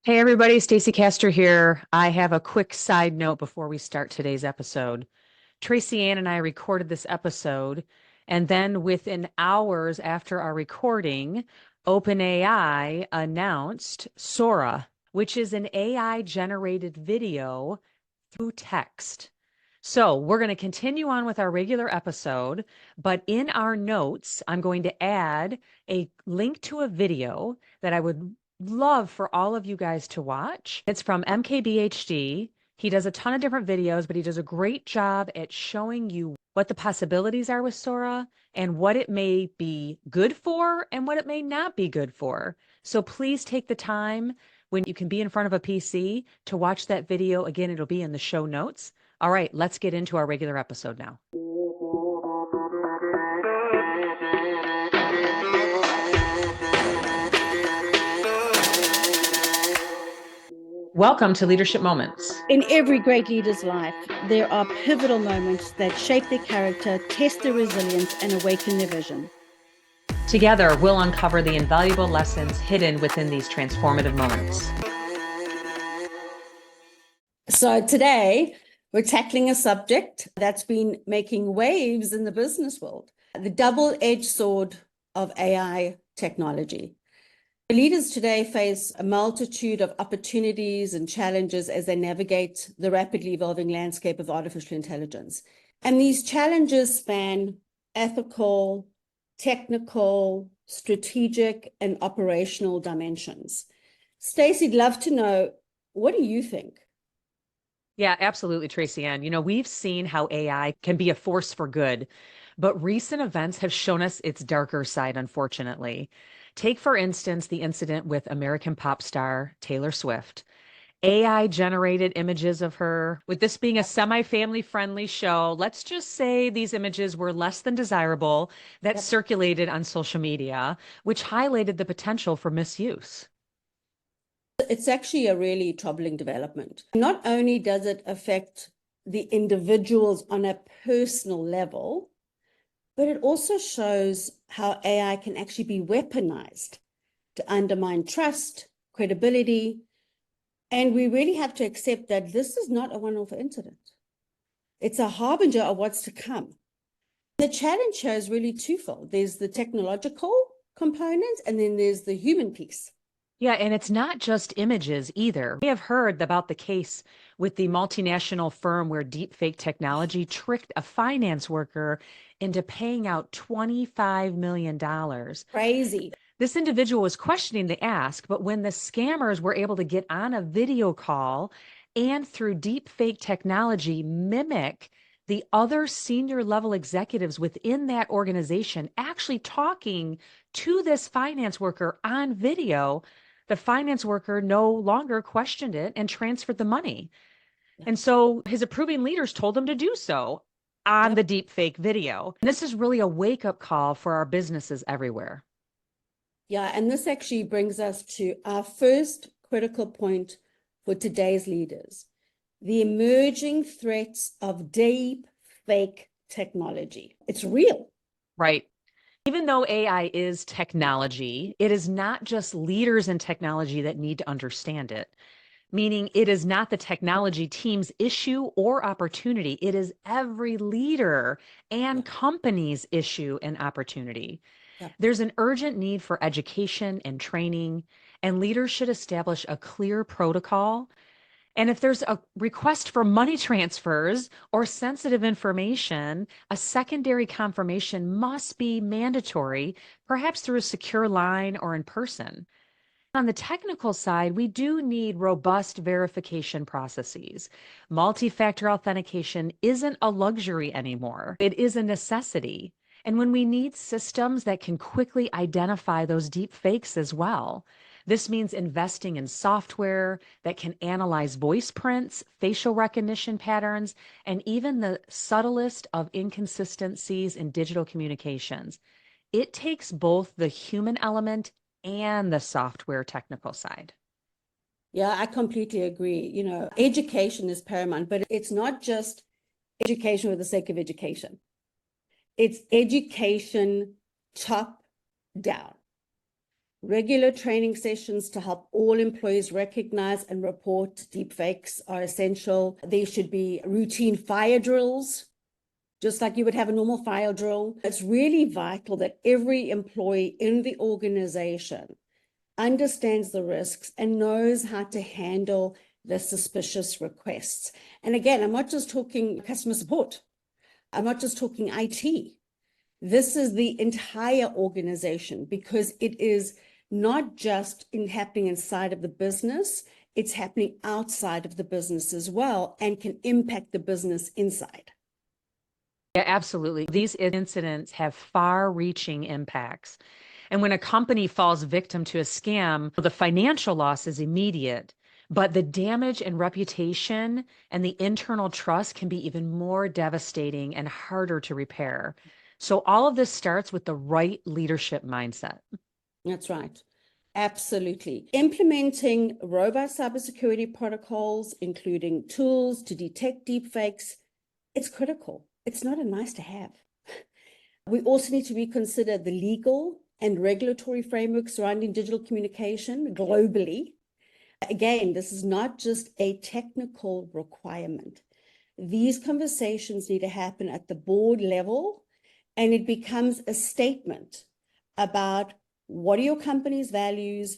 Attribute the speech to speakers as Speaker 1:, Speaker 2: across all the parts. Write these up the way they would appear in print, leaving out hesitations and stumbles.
Speaker 1: Hey everybody, Stacey Castor here. I have a quick side note before we start today's episode. Tracy Ann and I recorded this episode, and then within hours after our recording, OpenAI announced Sora, which is an AI generated video through text. So we're going to continue on with our regular episode, but in our notes, I'm going to add a link to a video that I would love for all of you guys to watch. It's from MKBHD. He does a ton of different videos, but he does a great job at showing you what the possibilities are with Sora and what it may be good for and what it may not be good for. So please take the time when you can be in front of a PC to watch that video. Again, it'll be in the show notes. All right, let's get into our regular episode now. Welcome to Leadership Moments.
Speaker 2: In every great leader's life, there are pivotal moments that shape their character, test their resilience, and awaken their vision.
Speaker 1: Together, we'll uncover the invaluable lessons hidden within these transformative moments.
Speaker 2: So today, we're tackling a subject that's been making waves in the business world, the double-edged sword of AI technology. Leaders today face a multitude of opportunities and challenges as they navigate the rapidly evolving landscape of artificial intelligence. And these challenges span ethical, technical, strategic, and operational dimensions. Stacey, I'd love to know, what do you think?
Speaker 1: Yeah, absolutely, Tracy Ann. We've seen how AI can be a force for good, but recent events have shown us its darker side, unfortunately. Take, for instance, the incident with American pop star Taylor Swift. AI generated images of her. With this being a semi-family friendly show, let's just say these images were less than desirable that circulated on social media, which highlighted the potential for misuse.
Speaker 2: It's actually a really troubling development. Not only does it affect the individuals on a personal level, but it also shows how AI can actually be weaponized to undermine trust, credibility, and we really have to accept that this is not a one-off incident. It's a harbinger of what's to come. The challenge here is really twofold. There's the technological component, and then there's the human piece.
Speaker 1: Yeah, and it's not just images either. We have heard about the case with the multinational firm where deepfake technology tricked a finance worker into paying out $25 million.
Speaker 2: Crazy.
Speaker 1: This individual was questioning the ask, but when the scammers were able to get on a video call and through deepfake technology mimic the other senior level executives within that organization actually talking to this finance worker on video, the finance worker no longer questioned it and transferred the money. And so his approving leaders told him to do so on the deep fake video. And this is really a wake-up call for our businesses everywhere.
Speaker 2: Yeah, and this actually brings us to our first critical point for today's leaders: the emerging threats of deep fake technology. It's real.
Speaker 1: Right. Even though AI is technology, it is not just leaders in technology that need to understand it, meaning it is not the technology team's issue or opportunity. It is every leader and company's issue and opportunity. There's an urgent need for education and training, and leaders should establish a clear protocol. And if there's a request for money transfers or sensitive information, a secondary confirmation must be mandatory, perhaps through a secure line or in person. On the technical side, we do need robust verification processes. Multi-factor authentication isn't a luxury anymore. It is a necessity. And when we need systems that can quickly identify those deep fakes as well, this means investing in software that can analyze voice prints, facial recognition patterns, and even the subtlest of inconsistencies in digital communications. It takes both the human element and the software technical side.
Speaker 2: Yeah, I completely agree. Education is paramount, but it's not just education for the sake of education. It's education top down. Regular training sessions to help all employees recognize and report deepfakes are essential. There should be routine fire drills, just like you would have a normal fire drill. It's really vital that every employee in the organization understands the risks and knows how to handle the suspicious requests. And again, I'm not just talking customer support. I'm not just talking IT. This is the entire organization, because it is not just happening inside of the business, it's happening outside of the business as well, and can impact the business inside.
Speaker 1: Yeah, absolutely. These incidents have far-reaching impacts. And when a company falls victim to a scam, the financial loss is immediate, but the damage and reputation and the internal trust can be even more devastating and harder to repair. So all of this starts with the right leadership mindset.
Speaker 2: That's right. Absolutely. Implementing robust cybersecurity protocols, including tools to detect deepfakes, it's critical. It's not a nice to have. We also need to reconsider the legal and regulatory framework surrounding digital communication globally. Again, this is not just a technical requirement. These conversations need to happen at the board level, and it becomes a statement about what are your company's values,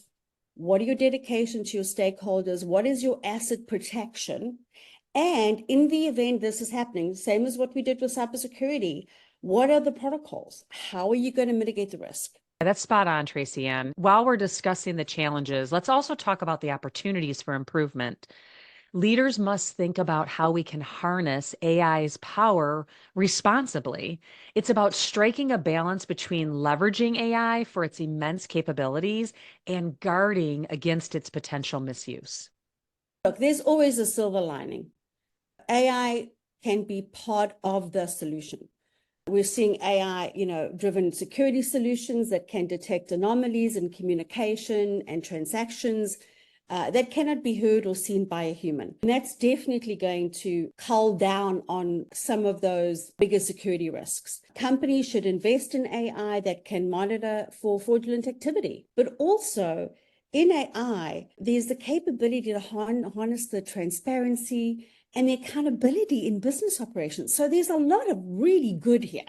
Speaker 2: what are your dedication to your stakeholders, what is your asset protection, and in the event this is happening, same as what we did with cybersecurity, what are the protocols? How are you going to mitigate the risk?
Speaker 1: That's spot on, Tracy Ann. While we're discussing the challenges, let's also talk about the opportunities for improvement. Leaders must think about how we can harness AI's power responsibly. It's about striking a balance between leveraging AI for its immense capabilities and guarding against its potential misuse.
Speaker 2: Look, there's always a silver lining. AI can be part of the solution. We're seeing AI, driven security solutions that can detect anomalies in communication and transactions that cannot be heard or seen by a human. And that's definitely going to cull down on some of those bigger security risks. Companies should invest in AI that can monitor for fraudulent activity, but also in AI, there's the capability to harness the transparency and the accountability in business operations. So there's a lot of really good here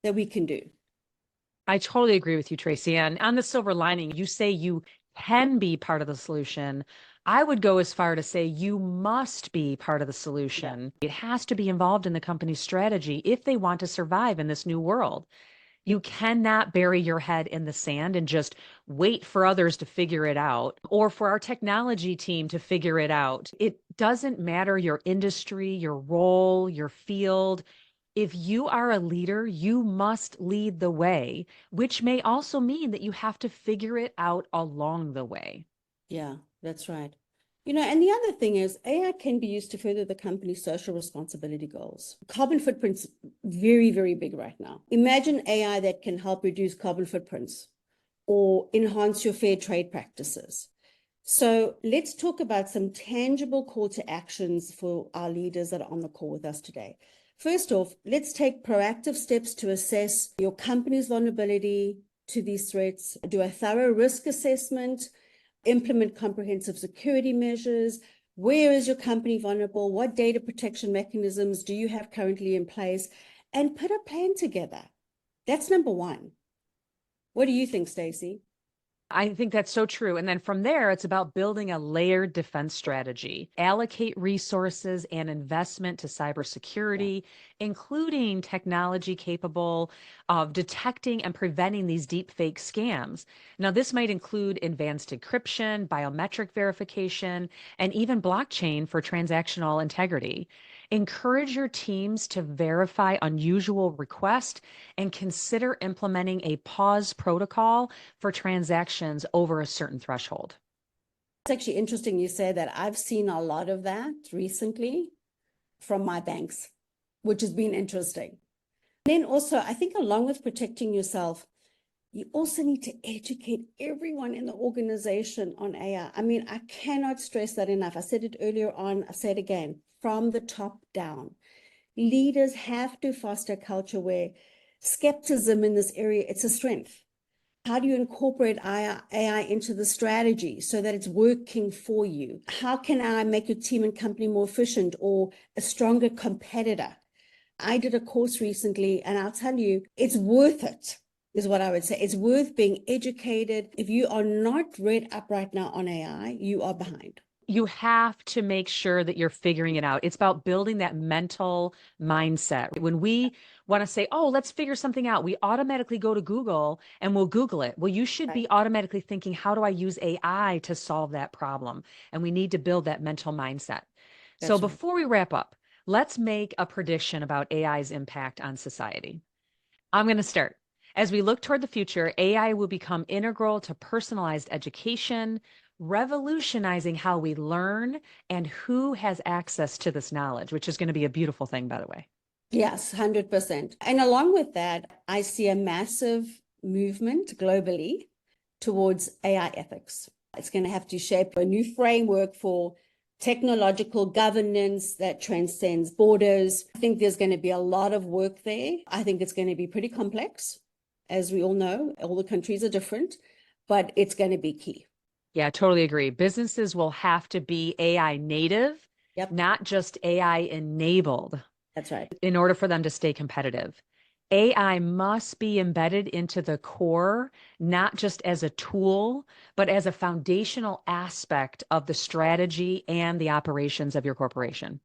Speaker 2: that we can do.
Speaker 1: I totally agree with you, Tracy. And on the silver lining, you say you can be part of the solution. I would go as far to say you must be part of the solution. Yeah. It has to be involved in the company's strategy if they want to survive in this new world. You cannot bury your head in the sand and just wait for others to figure it out, or for our technology team to figure it out. It doesn't matter your industry, your role, your field. If you are a leader, you must lead the way, which may also mean that you have to figure it out along the way.
Speaker 2: Yeah, that's right. And the other thing is AI can be used to further the company's social responsibility goals. Carbon footprints, very, very big right now. Imagine AI that can help reduce carbon footprints or enhance your fair trade practices. So let's talk about some tangible call to actions for our leaders that are on the call with us today. First off, let's take proactive steps to assess your company's vulnerability to these threats, do a thorough risk assessment, implement comprehensive security measures. Where is your company vulnerable? What data protection mechanisms do you have currently in place? And put a plan together. That's number one. What do you think, Stacey?
Speaker 1: I think that's so true. And then from there, it's about building a layered defense strategy, allocate resources and investment to cybersecurity, including technology capable of detecting and preventing these deepfake scams. Now, this might include advanced encryption, biometric verification, and even blockchain for transactional integrity. Encourage your teams to verify unusual requests and consider implementing a pause protocol for transactions over a certain threshold.
Speaker 2: It's actually interesting you say that. I've seen a lot of that recently from my banks, which has been interesting. Then also, I think along with protecting yourself, you also need to educate everyone in the organization on AI. I mean, I cannot stress that enough. I said it earlier on, I say it again, from the top down. Leaders have to foster a culture where skepticism in this area, it's a strength. How do you incorporate AI into the strategy so that it's working for you? How can I make your team and company more efficient or a stronger competitor? I did a course recently, and I'll tell you, it's worth it, is what I would say. It's worth being educated. If you are not read up right now on AI, you are behind.
Speaker 1: You have to make sure that you're figuring it out. It's about building that mental mindset. When we want to say, oh, let's figure something out, we automatically go to Google and we'll Google it. Well, you should be automatically thinking, how do I use AI to solve that problem? And we need to build that mental mindset. So before we wrap up, let's make a prediction about AI's impact on society. I'm going to start. As we look toward the future, AI will become integral to personalized education, revolutionizing how we learn and who has access to this knowledge, which is going to be a beautiful thing, by the way.
Speaker 2: Yes, 100%. And along with that, I see a massive movement globally towards AI ethics. It's going to have to shape a new framework for technological governance that transcends borders. I think there's going to be a lot of work there. I think it's going to be pretty complex. As we all know, all the countries are different, but it's going to be key.
Speaker 1: Yeah, totally agree. Businesses will have to be AI native, not just AI enabled.
Speaker 2: That's right.
Speaker 1: In order for them to stay competitive. AI must be embedded into the core, not just as a tool, but as a foundational aspect of the strategy and the operations of your corporation.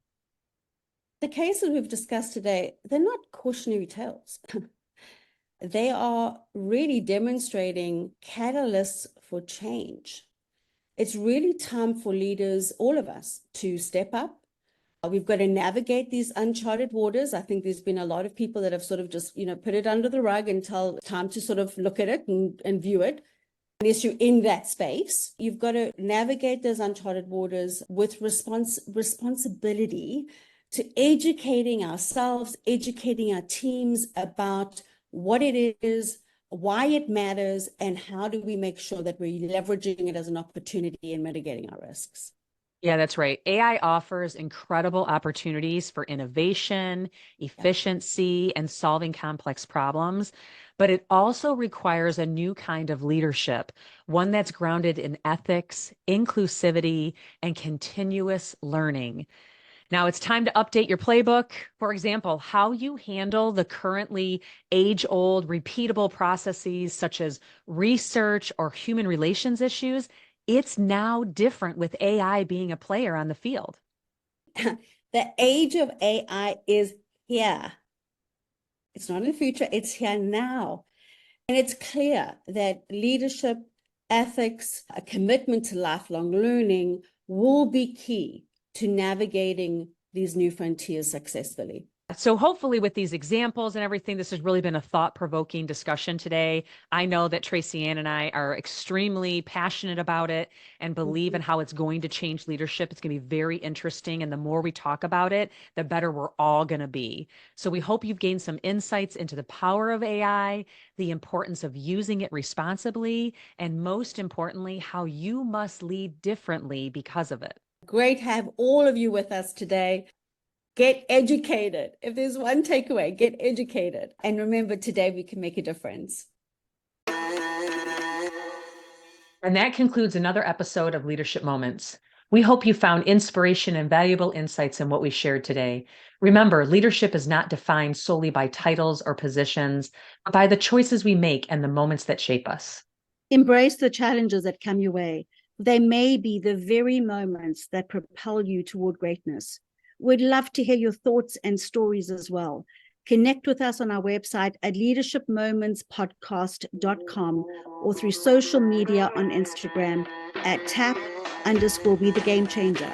Speaker 2: The cases we've discussed today, they're not cautionary tales. They are really demonstrating catalysts for change. It's really time for leaders, all of us, to step up. We've got to navigate these uncharted waters. I think there's been a lot of people that have sort of just, put it under the rug until time to sort of look at it and view it. Unless you're in that space, you've got to navigate those uncharted waters with responsibility to educating ourselves, educating our teams about what it is, why it matters, and how do we make sure that we're leveraging it as an opportunity and mitigating our risks.
Speaker 1: Yeah, that's right. AI offers incredible opportunities for innovation, efficiency, and solving complex problems, but it also requires a new kind of leadership, one that's grounded in ethics, inclusivity, and continuous learning. Now it's time to update your playbook. For example, how you handle the currently age-old, repeatable processes such as research or human relations issues. It's now different with AI being a player on the field.
Speaker 2: The age of AI is here. It's not in the future, it's here now. And it's clear that leadership, ethics, a commitment to lifelong learning will be key to navigating these new frontiers successfully.
Speaker 1: So hopefully with these examples and everything, this has really been a thought-provoking discussion today. I know that Tracy Ann and I are extremely passionate about it and believe in how it's going to change leadership. It's going to be very interesting. And the more we talk about it, the better we're all going to be. So we hope you've gained some insights into the power of AI, the importance of using it responsibly, and most importantly, how you must lead differently because of it.
Speaker 2: Great to have all of you with us today. Get educated. If there's one takeaway, get educated. And remember, today we can make a difference.
Speaker 1: And that concludes another episode of Leadership Moments. We hope you found inspiration and valuable insights in what we shared today. Remember, leadership is not defined solely by titles or positions, but by the choices we make and the moments that shape us.
Speaker 3: Embrace the challenges that come your way. They may be the very moments that propel you toward greatness. We'd love to hear your thoughts and stories as well. Connect with us on our website at leadershipmomentspodcast.com or through social media on Instagram at tap_be-the-game-changer.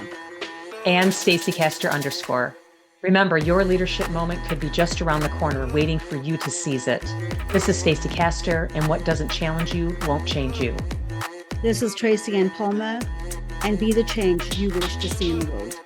Speaker 1: And StacyCaster_. Remember, your leadership moment could be just around the corner waiting for you to seize it. This is Stacy Caster, and what doesn't challenge you won't change you.
Speaker 3: This is Tracy Ann Palmer, and be the change you wish to see in the world.